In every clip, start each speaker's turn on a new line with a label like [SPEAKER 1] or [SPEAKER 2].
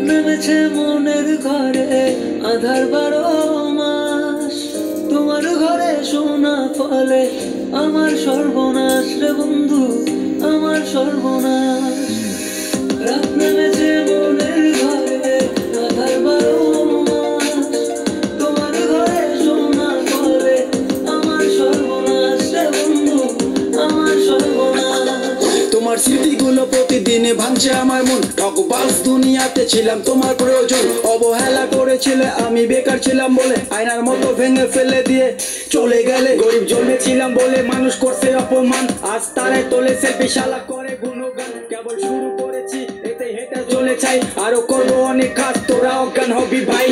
[SPEAKER 1] নেমেছে মনের ঘরে আধার 12 মাস। তোমার ঘরে সোনা ফলে আমার সর্বনাশ রে বন্ধু, আমার সর্বনাশ। রাত নেমেছে মনের ঘরে আধার 12 মাস। তোমার ঘরে সোনা ফলে আমার সর্বনাশ রে বন্ধু, আমার সর্বনাশ।
[SPEAKER 2] তোমার স্মৃতিগুলো প্রতিদিনে ভাঙছে আমার মন। ঠকবাজ দুনিয়াতে ছিলাম তোমার প্রয়োজন, অবহেলা করেছিলে আমি বেকার ছিলাম বলে আয়নার মতো ভেঙে ফেলে দিয়ে চলে গেলে। গরিব জন্মেছিলাম বলে মানুষ করছে অপমান, আজ তারাই তোলে সেলফি শালা করে গুণগান। কেবল শুরু করেছি এতে হেঁটে চলে চাই, আরো করবো অনেক কাজ, তোরা অজ্ঞান হবি ভাই।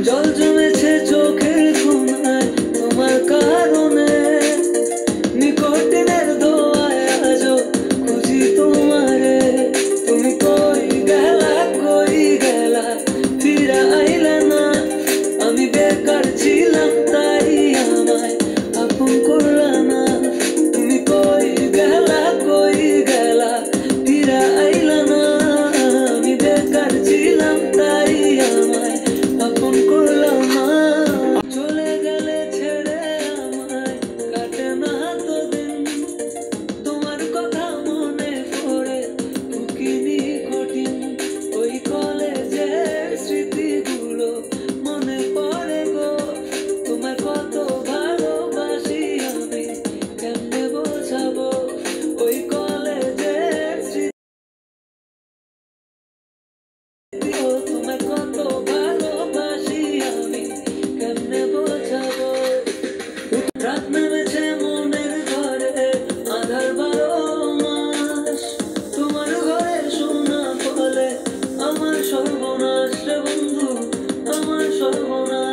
[SPEAKER 1] জল জমেছে চোখের কোনায় তোমার কারণে, নিকটিনের দোয়ায় আজও খুঁজি তোমারে। তুমি কই গেলা, কই গেলা, ফিরা আইলা না। আমি বেকার ছিলাম তাই আমায় আপন করলা না। তুমি কই গেলা, কই গেলা, ফিরা আইলা না। আমি বেকার ছিলাম তাই আমায় আপন করলা না। চলে গেলে ছেড়ে আমায় কাটে না তো দিন, তোমার কথা মনে পড়ে বুকিনি কঠিন। ওই কলেজের স্মৃতিগুলো মনে পড়ে গো, তোমার কত ভালোবাসি আমি কেমনে বোঝাবো। ওই কলেজের স্মৃতি, তোমার কত ভালোবাসি আমি কেমনে বোঝাবো। রাত নেমেছে মনের ঘরে আধার 12 মাস। তোমার ঘরে সোনা ফলে আমার সর্বনাশ রে বন্ধু, আমার সর্বনাশ।